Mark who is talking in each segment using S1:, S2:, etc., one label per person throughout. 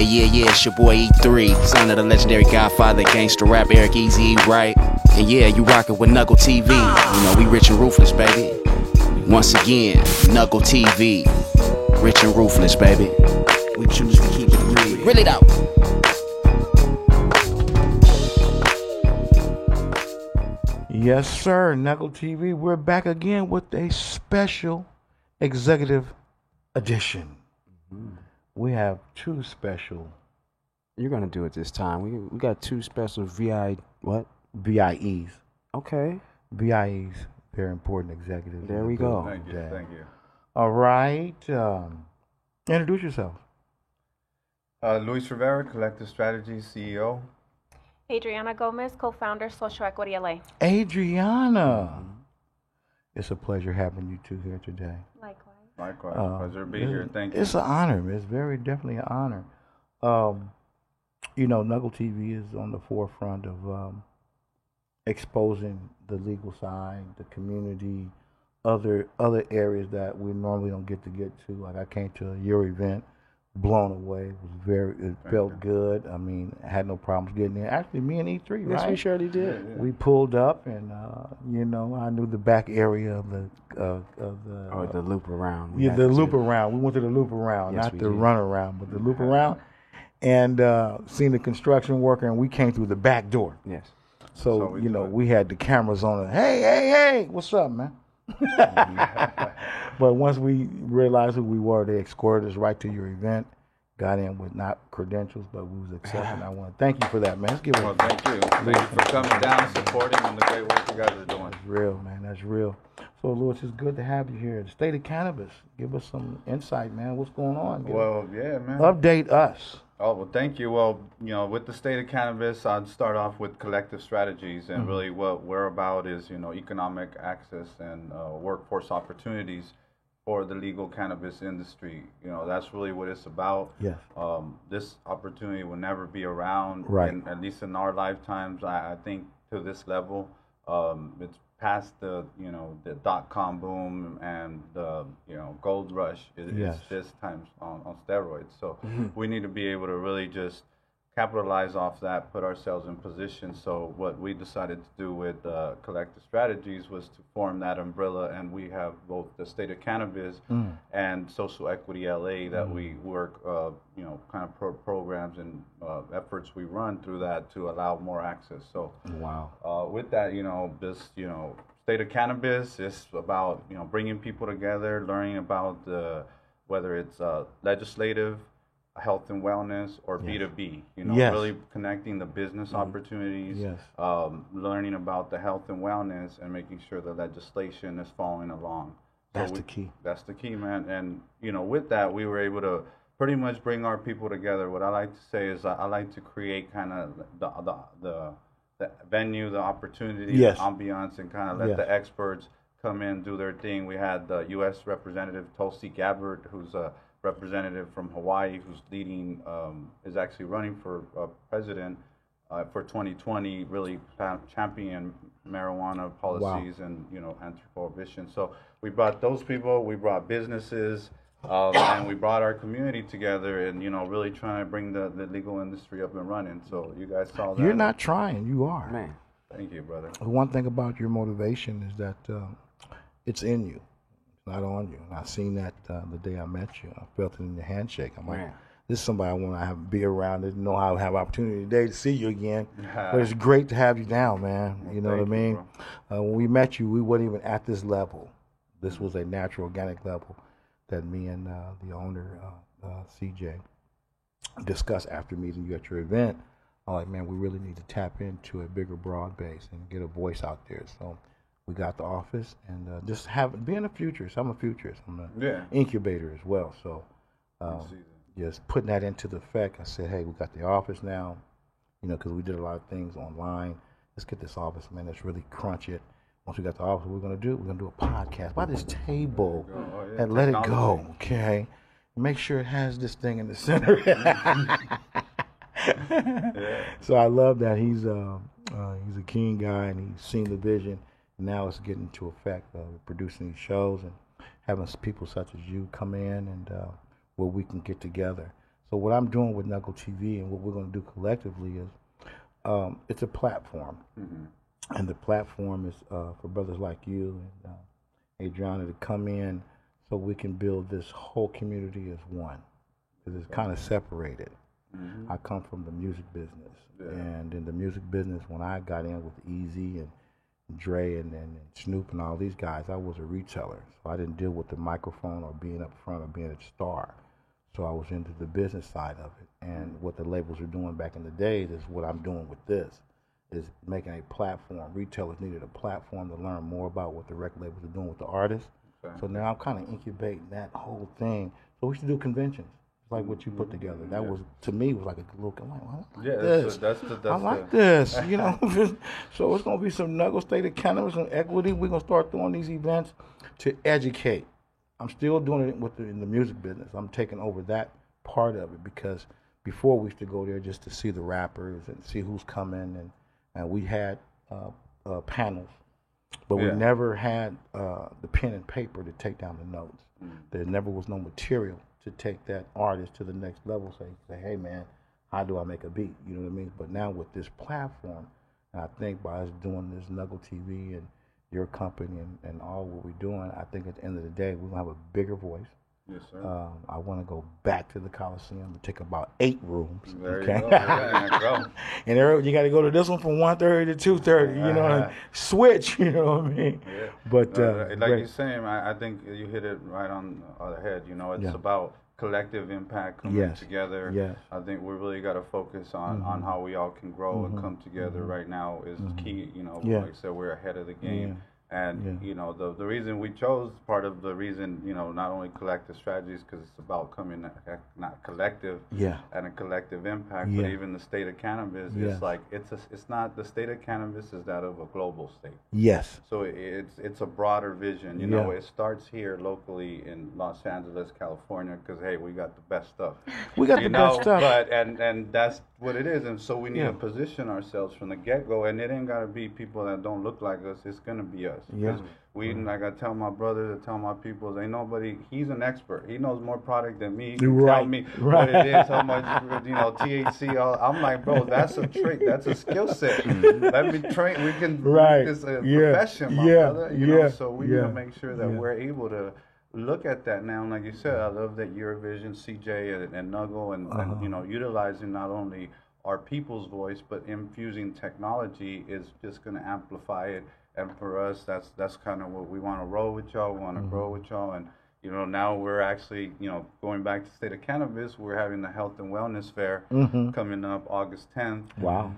S1: Yeah, it's your boy E3, son of the legendary Godfather, gangster rap, Eric Easy, right? And yeah, you rockin' with Knuckle TV. You know, we rich and ruthless, baby. Once again, Knuckle TV, rich and ruthless, baby. We choose to keep it real. Really though.
S2: Yes, sir. Knuckle TV. We're back again with a special executive edition. We have two special
S1: You're gonna do it this time. We got two special
S2: VIEs.
S1: Okay.
S2: VIEs, very important executives.
S1: There we go.
S3: Thank you.
S2: All right. Introduce yourself.
S3: Luis Rivera, Collective Strategies CEO.
S4: Adriana Gomez, co-founder, Social Equity LA.
S2: Adriana. It's a pleasure having you two here today.
S3: Likewise. Pleasure to be here. Thank you.
S2: It's an honor. It's definitely an honor. Knuckle TV is on the forefront of exposing the legal side, the community, other areas that we normally don't get to. Like I came to your event, blown away. It felt good. I mean, I had no problems getting in. Actually, me and E3, right?
S1: Yes, we surely did.
S3: Yeah.
S2: We pulled up, and I knew the back area of the
S1: the loop around.
S2: the loop around. We went to the loop around,
S1: Yes,
S2: not
S1: we
S2: the
S1: did.
S2: run around, but the loop around, and seen the construction worker, and we came through the back door.
S1: Yes.
S2: So,
S3: we do it.
S2: we had the cameras on it. Hey, what's up, man? But once we realized who we were, they escorted us right to your event. Got in with not credentials, but we was accepted. I want to thank you for that, man. Let's give it.
S3: Well, thank you. Thank you for coming down, supporting, and the great work you guys are doing.
S2: That's real, man. That's real. So, Louis, it's good to have you here. The state of cannabis. Give us some insight, man. What's going on?
S3: Well, yeah, man.
S2: Update us.
S3: Oh, well, thank you. Well, with the state of cannabis, I'd start off with Collective Strategies. And really what we're about is, economic access and workforce opportunities for the legal cannabis industry. That's really what it's about.
S2: Yes.
S3: This opportunity will never be around,
S2: Right.
S3: at least in our lifetimes. I think to this level, it's past the .com boom and the gold rush.
S2: Yes.
S3: It's just times on steroids. So we need to be able to really just capitalize off that, put ourselves in position. So what we decided to do with Collective Strategies was to form that umbrella, and we have both the State of Cannabis and Social Equity LA that we work, kind of programs and efforts we run through that to allow more access. So
S2: Wow.
S3: with that, this, State of Cannabis is about, bringing people together, learning about whether it's legislative, health and wellness, or B2B,
S2: Yes.
S3: really connecting the business opportunities,
S2: Yes.
S3: learning about the health and wellness, and making sure the legislation is following along.
S2: That's the key.
S3: That's the key, man. And, with that, we were able to pretty much bring our people together. What I like to say is I like to create kind of the venue, the opportunity,
S2: Yes.
S3: the ambiance, and kind of let
S2: Yes.
S3: the experts come in, do their thing. We had the U.S. Representative Tulsi Gabbard, who's a representative from Hawaii, who's leading, is actually running for president for 2020, really champion marijuana policies and, anti-prohibition. So we brought those people, we brought businesses, and we brought our community together and, really trying to bring the legal industry up and running. So you guys saw that.
S2: You're not trying. You are.
S1: Man.
S3: Thank you, brother.
S2: One thing about your motivation is that it's in you. Not on you. And I seen that the day I met you. I felt it in your handshake. I'm like,
S1: Man.
S2: this is somebody I want to be around. Didn't know how to have opportunity today to see you again. But it's great to have you down, man. You know what I
S3: Thank you,
S2: mean? When we met you, we weren't even at this level. This was a natural, organic level that me and the owner, CJ, discussed after meeting you at your event. I'm like, man, we really need to tap into a bigger broad base and get a voice out there. So we got the office and just being a futurist. I'm a futurist. I'm an incubator as well. So just putting that into the effect. I said, hey, we got the office now, because we did a lot of things online. Let's get this office, man. Let's really crunch it. Once we got the office, what we're going to do? We're going to do a podcast by this table and let it go, okay? Make sure it has this thing in the center. So I love that he's a keen guy and he's seen the vision. Now it's getting into effect. Producing these shows and having people such as you come in and where we can get together. So what I'm doing with Knuckle TV and what we're going to do collectively is it's a platform. And the platform is for brothers like you and Adriana to come in so we can build this whole community as one. Because it's kind of separated. I come from the music business. And in the music business, when I got in with Easy and Dre and Snoop and all these guys, I was a retailer. So I didn't deal with the microphone or being up front or being a star. So I was into the business side of it. And what the labels are doing back in the days is what I'm doing with this, is making a platform. Retailers needed a platform to learn more about what the record labels are doing with the artists. So now I'm kind of incubating that whole thing. So we should do conventions. Like what you put together, that was to me was like a little. I'm like, well, I like this. I like this. You know, so it's gonna be some Knuckle State of Cannabis and Equity. We're gonna start doing these events to educate. I'm still doing it in the music business. I'm taking over that part of it because before we used to go there just to see the rappers and see who's coming, and we had panels, but we never had the pen and paper to take down the notes. There never was no material to take that artist to the next level, say, hey man, how do I make a beat? You know what I mean? But now with this platform, and I think by us doing this Knuckle TV and your company and all what we're doing, I think at the end of the day, we're gonna have a bigger voice.
S3: Yes, sir.
S2: I want to go back to the Coliseum and take about 8 rooms.
S3: There you go. Yeah, go.
S2: And you got to go to this one from 1:30 to 2:30. You know, and switch. You know what I mean?
S3: Yeah.
S2: But
S3: like you're saying, I think you hit it right on the head. You know, it's about collective impact coming together.
S2: Yes.
S3: I think we really got to focus on how we all can grow and come together. Right now is key. You know, like I said, we're ahead of the game. And, you know, the reason we chose, part of the reason, you know, not only collective strategies, because it's about coming, not collective and a collective impact, but even the state of cannabis, it's like, it's not, the state of cannabis is that of a global state.
S2: Yes.
S3: So it's a broader vision, you know, it starts here locally in Los Angeles, California, because, hey, we got the best stuff.
S2: We got the best stuff.
S3: But, and that's what it is, and so we need to position ourselves from the get-go, and it ain't got to be people that don't look like us, it's going to be us. Because we, like I tell my brother, to tell my people, ain't nobody, he's an expert. He knows more product than me. He can tell me what it is, how much, you know, THC. I'm like, bro, that's a trick. That's a skill set. Let me train. We can make this a profession, my brother. You know, so we need to make sure that we're able to look at that now. And like you said, I love that your vision, CJ and Knuckle, and you know, utilizing not only our people's voice, but infusing technology is just going to amplify it. And for us, that's kind of what we want to roll with y'all. We want to grow with y'all. And, you know, now we're actually, you know, going back to State of Cannabis, we're having the Health and Wellness Fair coming up August 10th.
S2: Wow.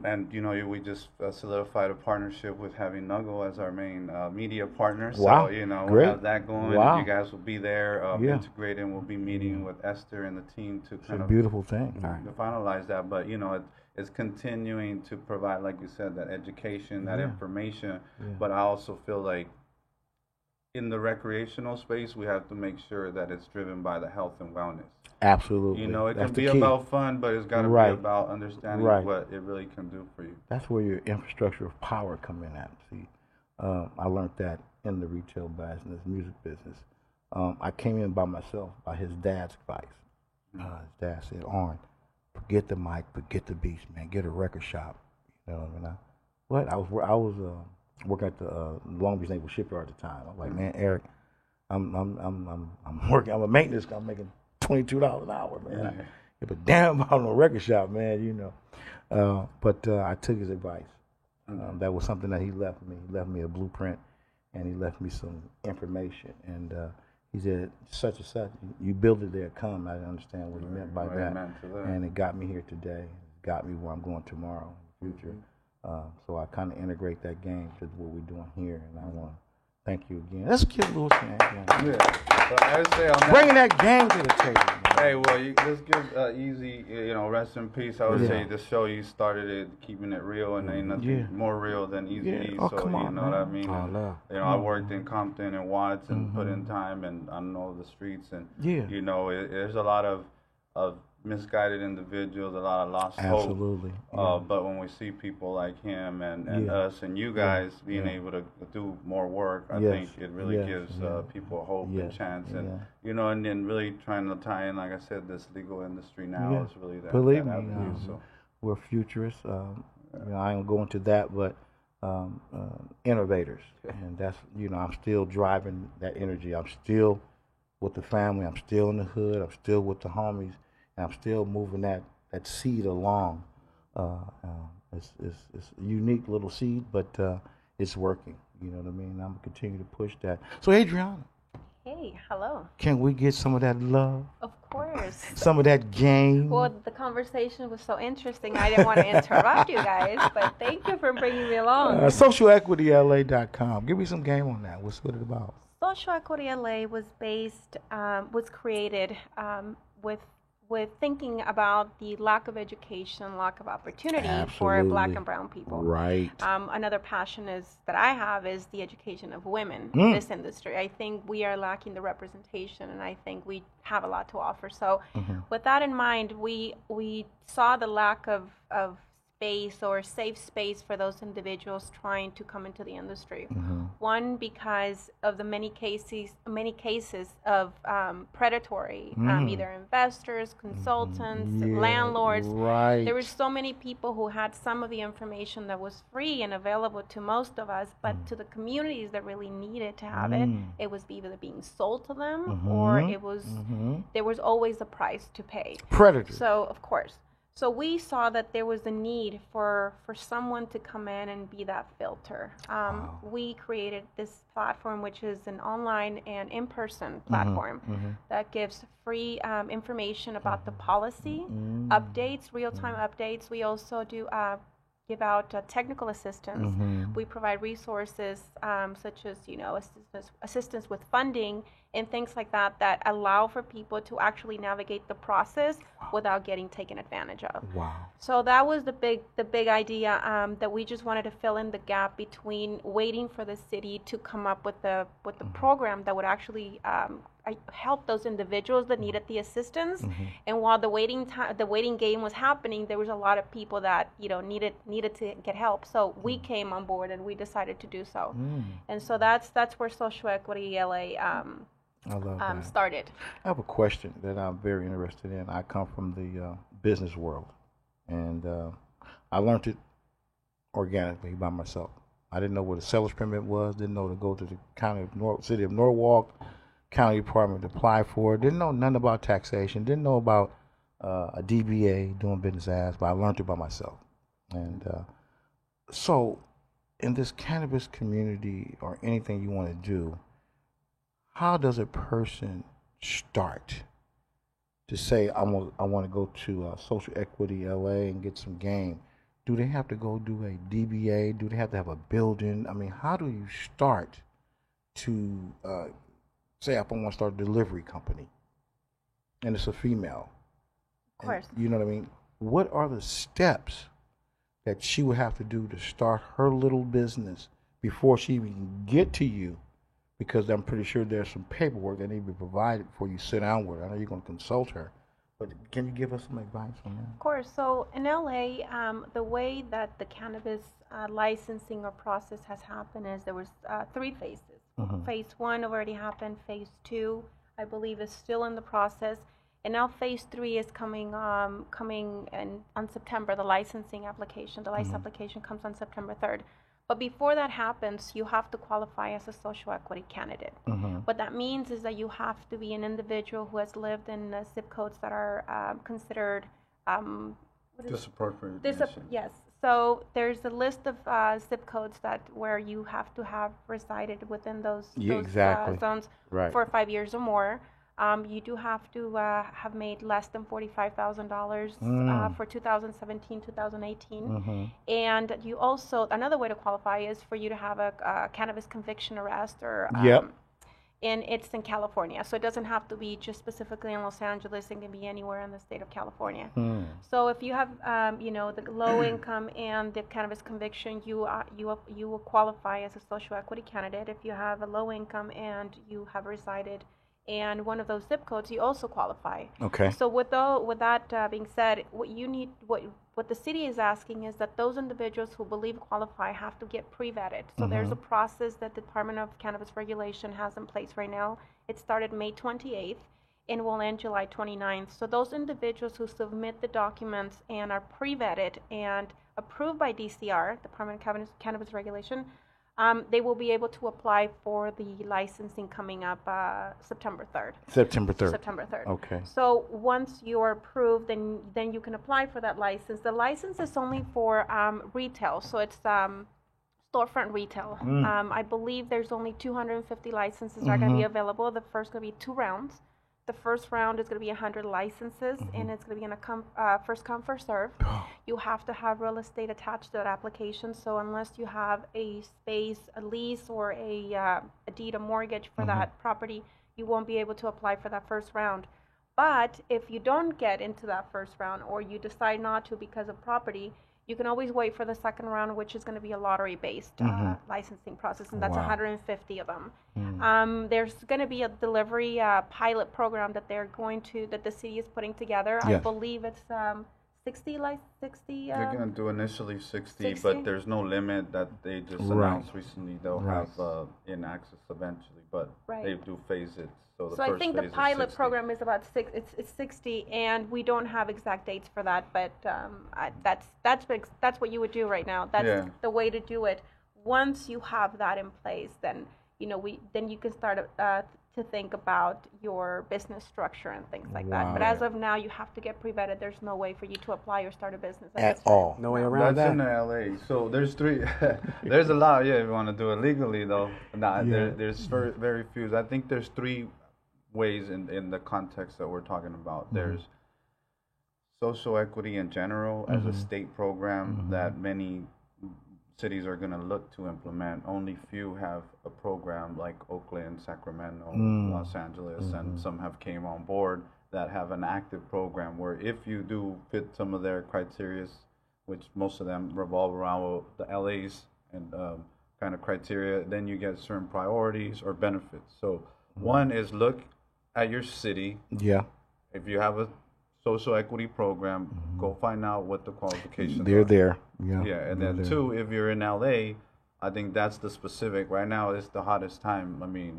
S3: And, you know, we just solidified a partnership with having Knuckle as our main media partner.
S2: Wow.
S3: So, you know,
S2: Great.
S3: we have that going.
S2: Wow.
S3: You guys will be there integrating. We'll be meeting with Esther and the team to kind of
S2: beautiful thing.
S3: To finalize that. But, you know, it's continuing to provide, like you said, that education, that information. But I also feel like in the recreational space, we have to make sure that it's driven by the health and wellness.
S2: Absolutely.
S3: You know, it can be about fun, but it's got to be about understanding what it really can do for you.
S2: That's where your infrastructure of power come in at. See, I learned that in the retail business, music business. I came in by myself, by his dad's advice. His dad said, "Arn, forget the mic, forget the beats, man. Get a record shop." You know what I mean? I was working at the Long Beach Naval Shipyard at the time. I'm like, man, Eric, I'm working. I'm a maintenance. I'm making $22 an hour, man. Give a damn about no record shop, man. You know. But I took his advice. That was something that he left me. He left me a blueprint, and he left me some information. And he said, such and such, you build it, there come. I didn't understand what he meant by that. And it got me here today. It got me where I'm going tomorrow in the future. So I kind of integrate that game to what we're doing here. And I want to thank you again. Let's give Louis a hand.
S3: So I would say on
S2: bringing that game to the table. Man.
S3: Hey, well, let's give Easy, you know, rest in peace. I would say the show, you started it, keeping it real, and ain't nothing more real than Easy E.
S2: Oh,
S3: so,
S2: come on,
S3: you know
S2: man.
S3: what I mean?
S2: Oh,
S3: you know, I worked in Compton and Watts and put in time, and I know the streets, and, you know, there's a lot of misguided individuals, a lot of lost
S2: Absolutely.
S3: hope. But when we see people like him and us and you guys being able to do more work, I think it really gives people hope and chance. And and then really trying to tie in, like I said, this legal industry now is really that.
S2: Believe
S3: that
S2: me,
S3: avenue, so.
S2: we're futurists. I ain't going to that, but innovators, and that's I'm still driving that energy. I'm still with the family. I'm still in the hood. I'm still with the homies. And I'm still moving that seed along. It's a unique little seed, but it's working. You know what I mean? I'm going to continue to push that. So, Adriana.
S4: Hey, hello.
S2: Can we get some of that love?
S4: Of course.
S2: Some of that game?
S4: Well, the conversation was so interesting. I didn't want to interrupt you guys, but thank you for bringing me along.
S2: SocialEquityLA.com. Give me some game on that. What's it about?
S4: Social Equity LA was created with thinking about the lack of education, lack of opportunity for Black and brown people.
S2: Right.
S4: Another passion that I have is the education of women in this industry. I think we are lacking the representation, and I think we have a lot to offer. So with that in mind, we saw the lack of space or safe space for those individuals trying to come into the industry. One, because of the many cases of predatory, either investors, consultants, landlords.
S2: Right.
S4: There were so many people who had some of the information that was free and available to most of us, but to the communities that really needed to have it was either being sold to them or it was there was always a price to pay.
S2: Predators.
S4: So, of course. So we saw that there was a need for someone to come in and be that filter. We created this platform, which is an online and in-person platform that gives free information about the policy, updates, real-time updates. We also do give out technical assistance. We provide resources such as assistance with funding and things like that allow for people to actually navigate the process without getting taken advantage of.
S2: Wow.
S4: So that was the big idea that we just wanted to fill in the gap between waiting for the city to come up with the program that would actually help those individuals that needed the assistance. And while the waiting game was happening, there was a lot of people that needed to get help. So we came on board and we decided to do so. And so that's where Social Equity LA
S2: I love that.
S4: started.
S2: I have a question that I'm very interested in. I come from the business world, and I learned it organically by myself. I didn't know what a seller's permit was, didn't know to go to the city of Norwalk County Department to apply for it, didn't know nothing about taxation, didn't know about a DBA, doing business as, but I learned it by myself. And so in this cannabis community or anything you want to do, how does a person start to say, I want to go to Social Equity LA and get some game? Do they have to go do a DBA? Do they have to have a building? I mean, how do you start to say, I want to start a delivery company, and it's a female?
S4: Of course.
S2: You know what I mean? What are the steps that she would have to do to start her little business before she even can get to you? Because I'm pretty sure there's some paperwork that needs to be provided before you sit down with her. I know you're going to consult her, but can you give us some advice on that?
S4: Of course. So in LA, the way that the cannabis licensing or process has happened is there was 3 phases. Phase 1 already happened. Phase 2, I believe, is still in the process. And now phase 3 is coming on September. The licensing application, the license application comes on September 3rd. But before that happens, you have to qualify as a social equity candidate. What that means is that you have to be an individual who has lived in zip codes that are considered
S3: disappropriate.
S4: Yes. So there's a list of zip codes where you have to have resided within those zones for 5 years or more. You do have to have made less than $45,000 for 2017, 2018. And you also, another way to qualify is for you to have a cannabis conviction arrest or and it's in California. So it doesn't have to be just specifically in Los Angeles. It can be anywhere in the state of California. So if you have, the low income and the cannabis conviction, you will qualify as a social equity candidate. If you have a low income and you have resided and one of those zip codes, you also qualify.
S2: Okay.
S4: So with that being said, what the city is asking is that those individuals who believe qualify have to get pre-vetted. So there's a process that the Department of Cannabis Regulation has in place right now. It started May 28th and will end July 29th. So those individuals who submit the documents and are pre-vetted and approved by DCR, Department of Cannabis Regulation, they will be able to apply for the licensing coming up September 3rd.
S2: September 3rd.
S4: September 3rd.
S2: Okay.
S4: So once you're approved, then you can apply for that license. The license is only for retail, so it's storefront retail. I believe there's only 250 licenses are going to be available. The first going to be 2 rounds. The first round is going to be 100 licenses, and it's going to be in a first come, first serve. You have to have real estate attached to that application. So unless you have a space, a lease, or a deed, a mortgage for that property, you won't be able to apply for that first round. But if you don't get into that first round, or you decide not to because of property, you can always wait for the second round, which is going to be a lottery-based licensing process, and that's 150 of them. There's going to be a delivery pilot program that the city is putting together. Yes. I believe it's 60.
S3: They're going to do initially 60, but there's no limit that they just announced recently. They'll have in access eventually, but they do phase it. So
S4: I think the pilot program is about 60, and we don't have exact dates for that, but that's what you would do right now. That's the way to do it. Once you have that in place, then you can start to think about your business structure and things like that. But as of now, you have to get pre-vetted. There's no way for you to apply or start a business
S2: at all.
S5: No way around
S3: that.
S5: That's
S3: in LA. So there's 3. There's a lot. Yeah, if you want to do it legally, though. There's very few. I think there's 3 ways in the context that we're talking about. There's social equity in general as a state program that many cities are going to look to implement. Only few have a program like Oakland, Sacramento, Los Angeles, and some have came on board that have an active program where if you do fit some of their criteria, which most of them revolve around the LA's and kind of criteria, then you get certain priorities or benefits. So one is look at your city. Yeah. If you have a social equity program, go find out what the qualifications are.
S2: They're there. Yeah.
S3: Yeah, and then 2, if you're in LA, I think that's the specific. Right now, it's the hottest time. I mean,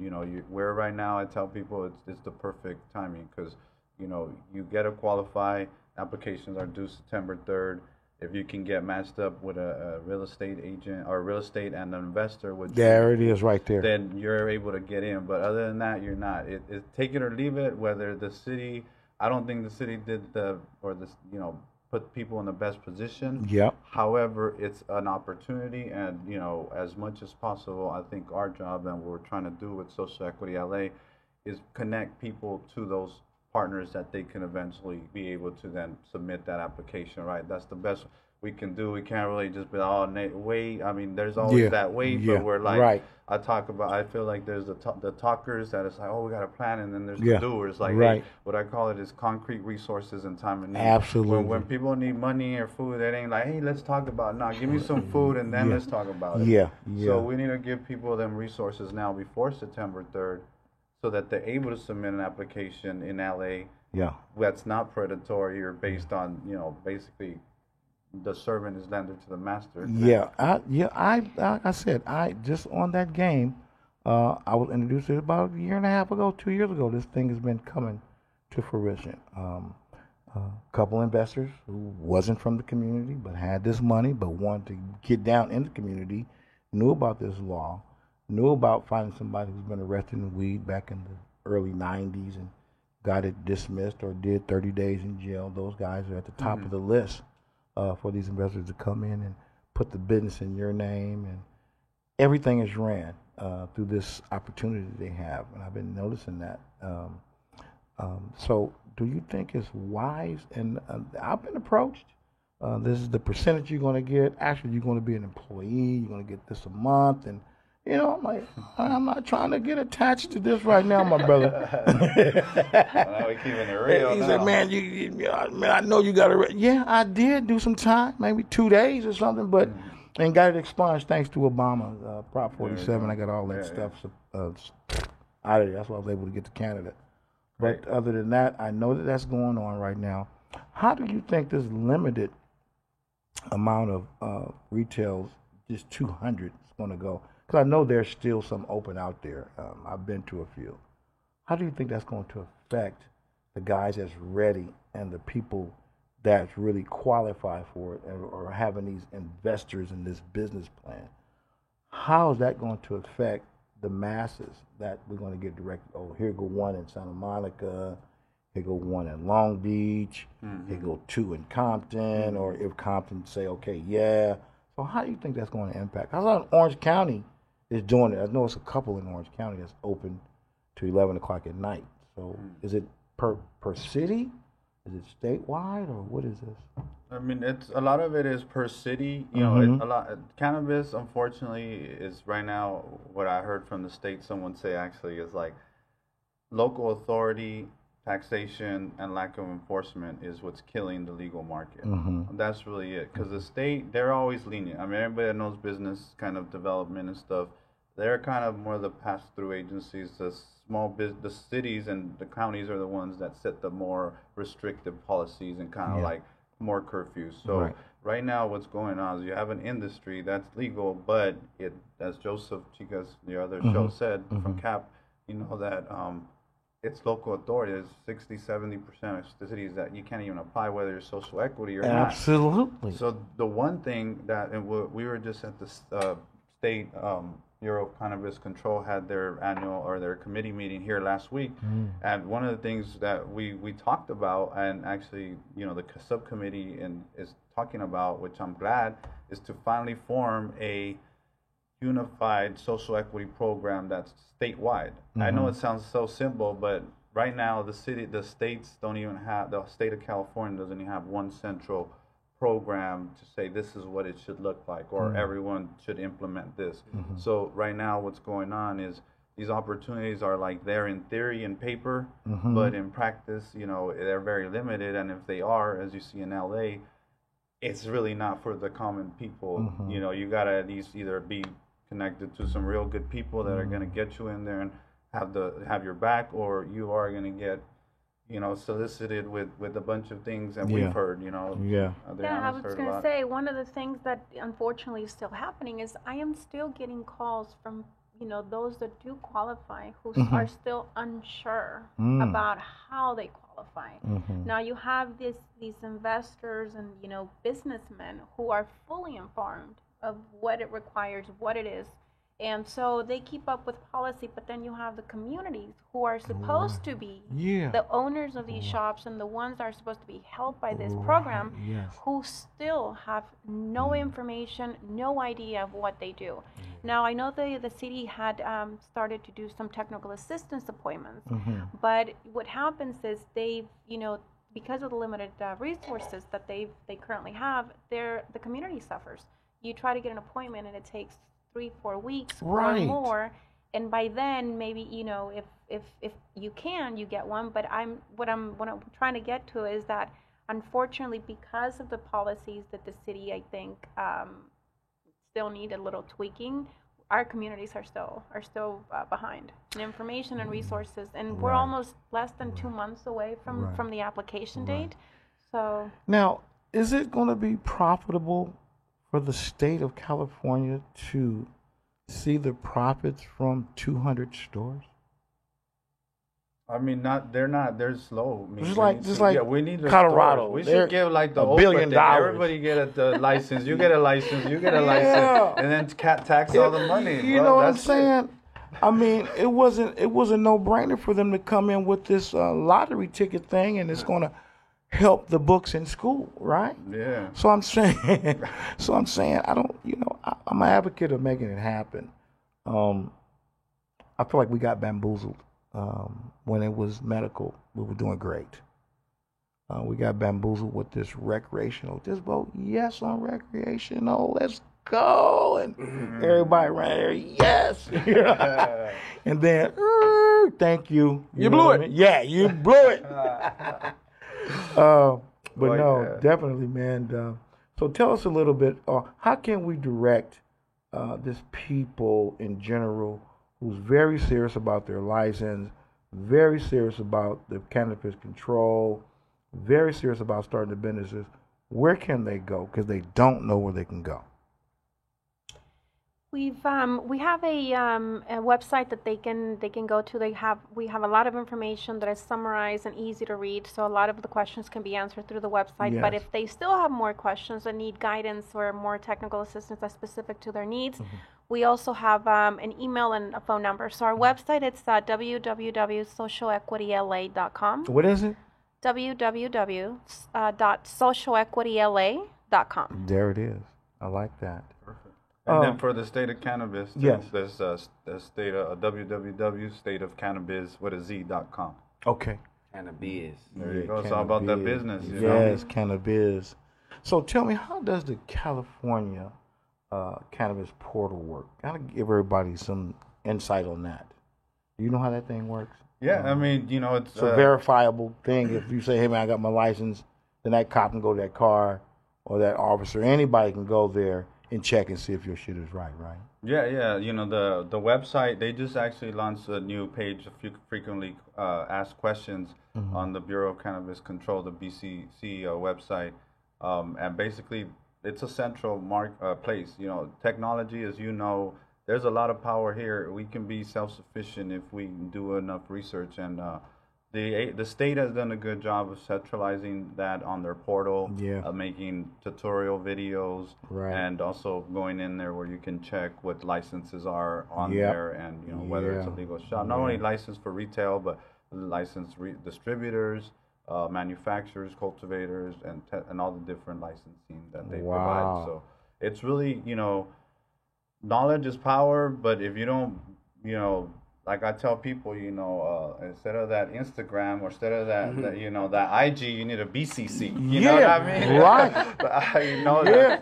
S3: where right now, I tell people it's the perfect timing because, you get to qualify. Applications are due September 3rd. If you can get matched up with a real estate agent or real estate and an investor,
S2: there it is right there.
S3: Then you're able to get in. But other than that, you're not. It's take it or leave it. Whether the city, I don't think the city did put people in the best position.
S2: Yeah.
S3: However, it's an opportunity, and as much as possible, I think our job and what we're trying to do with Social Equity LA is connect people to those partners that they can eventually be able to then submit that application, right? That's the best we can do. We can't really just be, wait. I mean, there's always that wait, but we're like, I feel like there's the talkers that is like, we got a plan, and then there's the doers. Like, hey, what I call it is concrete resources and time and need.
S2: Absolutely.
S3: When people need money or food, it ain't like, hey, let's talk about it. No, give me some food, and then let's talk about it.
S2: Yeah.
S3: So we need to give people them resources now before September 3rd, so that they're able to submit an application in LA.
S2: Yeah.
S3: That's not predatory or based on, basically the servant is lender to the master.
S2: I said, just on that game, I was introduced to it about a year and a half ago, 2 years ago. This thing has been coming to fruition. A couple investors who wasn't from the community but had this money but wanted to get down in the community, knew about this law, knew about finding somebody who's been arrested in weed back in the early 90s and got it dismissed or did 30 days in jail. Those guys are at the top of the list for these investors to come in and put the business in your name, and everything is ran through this opportunity they have, and I've been noticing that. So do you think it's wise, and I've been approached, this is the percentage you're going to get, actually you're going to be an employee, you're going to get this a month, and I'm like, I'm not trying to get attached to this right now, my brother.
S3: We keeping it real.
S2: He said, man, I know you got to. Yeah, I did do some time, maybe 2 days or something, but and got it expunged thanks to Obama, Prop 47. I got all that stuff out of there. That's why I was able to get to Canada. But other than that, I know that that's going on right now. How do you think this limited amount of retails, just 200, is going to go? Because I know there's still some open out there. I've been to a few. How do you think that's going to affect the guys that's ready and the people that's really qualified for it or having these investors in this business plan? How is that going to affect the masses that we're going to get directed? Oh, here go one in Santa Monica, here go one in Long Beach, here go two in Compton, or if Compton say, okay, yeah. So how do you think that's going to impact? I saw Orange County is doing it. I know it's a couple in Orange County that's open to 11 o'clock at night. So is it per city? Is it statewide, or what is this?
S3: I mean, it's a lot of it is per city. You know, a lot. Cannabis, unfortunately, is right now what I heard from the state. Someone say actually is like local authority, taxation, and lack of enforcement is what's killing the legal market. That's really it. Because the state, they're always lenient. I mean, everybody that knows business kind of development and stuff, they're kind of more the pass-through agencies. The cities and the counties are the ones that set the more restrictive policies and kind of like more curfews. So right now what's going on is you have an industry that's legal, but it, as Joseph Chicas, the other show said from CAP, you know, that it's local authority. There's 60-70% of the cities that you can't even apply whether you're social equity or not.
S2: Absolutely.
S3: So the one thing that, and we were just at the state Bureau of Cannabis Control had their annual or their committee meeting here last week, and one of the things that we talked about, and actually, you know, the subcommittee is talking about, which I'm glad, is to finally form a unified social equity program that's statewide. I know it sounds so simple, but right now the states don't even have, the state of California doesn't even have one central program to say this is what it should look like, or everyone should implement this. So right now what's going on is these opportunities are like there in theory and paper, but in practice, you know, they're very limited, and if they are, as you see in LA, it's really not for the common people. You know, you gotta at least either be connected to some real good people that are gonna get you in there and have your back, or you are gonna get, you know, solicited with a bunch of things that we've heard, you know.
S4: I was going to say, one of the things that unfortunately is still happening is I am still getting calls from, you know, those that do qualify who are still unsure about how they qualify. Now you have these investors and, you know, businessmen who are fully informed of what it requires, what it is. And so they keep up with policy, but then you have the communities who are supposed to be the owners of these shops and the ones that are supposed to be helped by this program, who still have no information, no idea of what they do. Now, I know the city had started to do some technical assistance appointments, but what happens is they've, you know, because of the limited resources that they currently have, the community suffers. You try to get an appointment and it takes 3-4 weeks or more, and by then maybe, you know, if you can, you get one. But what I'm trying to get to is that unfortunately, because of the policies that the city, I think, still need a little tweaking, our communities are still behind in information and resources, and we're almost less than 2 months away from the application date. So
S2: now, is it going to be profitable for the state of California to see the profits from 200 stores?
S3: I mean, they're slow. I mean,
S2: just like
S3: we need
S2: Colorado.
S3: We should give like the
S2: $1 billion.
S3: Everybody get a license. You get a license. You get a license, and then tax all the money.
S2: You know what I'm saying? I mean, it was a no-brainer for them to come in with this lottery ticket thing, and it's going to help the books in school, right?
S3: Yeah.
S2: So I'm saying, I don't, you know, I'm an advocate of making it happen. I feel like we got bamboozled when it was medical. We were doing great. We got bamboozled with this recreational. Just vote yes on recreational. Let's go, and everybody ran there. Yes. And then, thank you.
S3: You blew it.
S2: I mean? Yeah, you blew it. But no, definitely, man. So tell us a little bit. How can we direct this people in general who's very serious about their license, very serious about the cannabis control, very serious about starting the businesses, where can they go? Because they don't know where they can go.
S4: We have a website that they can go to. We have a lot of information that is summarized and easy to read, so a lot of the questions can be answered through the website.
S2: Yes.
S4: But if they still have more questions and need guidance or more technical assistance that's specific to their needs, we also have an email and a phone number. So our website is www.socialequityla.com.
S2: What is it?
S4: www.socialequityla.com.
S2: There it is. I like that.
S3: Perfect. And then for the state of cannabis,
S2: yes,
S3: there's the state of www.stateofcannabis.com.
S2: Okay.
S1: Cannabis.
S3: There you go. It's all about that business. You
S2: know?
S3: Cannabis.
S2: So tell me, how does the California cannabis portal work? Gotta give everybody some insight on that. Do you know how that thing works?
S3: Yeah, I mean, it's
S2: a verifiable thing. If you say, hey man, I got my license, then that cop can go to that car, or that officer, anybody can go there and check and see if your shit is right?
S3: Yeah. The website, they just actually launched a new page, frequently asked questions on the Bureau of Cannabis Control, the BCC website. And basically, it's a central place. Technology, as you know, there's a lot of power here. We can be self-sufficient if we do enough research. And the state has done a good job of centralizing that on their portal, making tutorial videos, and also going in there where you can check what licenses are on there, and whether it's a legal shop. Not only licensed for retail, but licensed distributors, manufacturers, cultivators, and all the different licensing that they provide. So it's really, knowledge is power, but if you don't, like I tell people, instead of that Instagram or instead of that, that IG, you need a BCC. You know what I mean?
S2: Right.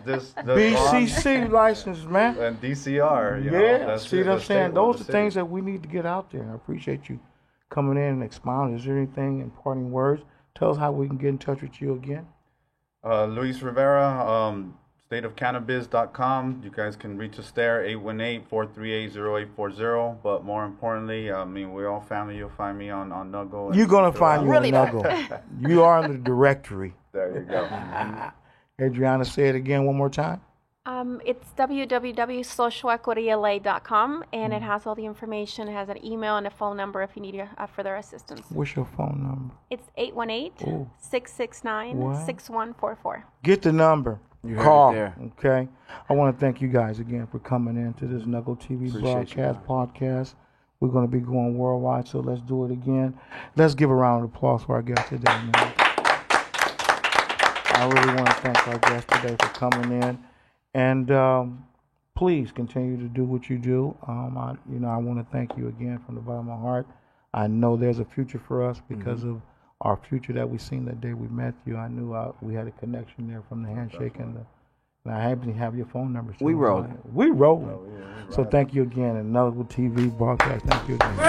S3: This
S2: BCC license, man.
S3: And DCR.
S2: See what I'm saying? Those are things that we need to get out there. I appreciate you coming in and expounding. Is there anything in parting words? Tell us how we can get in touch with you again.
S3: Luis Rivera, stateofcannabis.com. You guys can reach us there, 818-438-0840. But more importantly, we're all family. You'll find me on Nuggle.
S2: You're going to find you on Nuggle. You are in the directory.
S3: There you go.
S2: Adriana, say it again one more time.
S4: It's www.socialequityla.com, and it has all the information. It has an email and a phone number if you need further assistance.
S2: What's your phone number?
S4: It's 818-669-6144.
S2: Get the number.
S1: You
S2: Call.
S1: Heard it there.
S2: Okay. I want to thank you guys again for coming in to this Nuggle TV podcast. We're going to be going worldwide, so let's do it again. Let's give a round of applause for our guest today, man. I really want to thank our guest today for coming in. And please continue to do what you do. I want to thank you again from the bottom of my heart. I know there's a future for us because of our future that we seen that day we met you. I knew we had a connection there from the handshake and I happen to have your phone number. So
S1: we rolling.
S2: So thank you again. And Nuggle TV broadcast. Thank you again.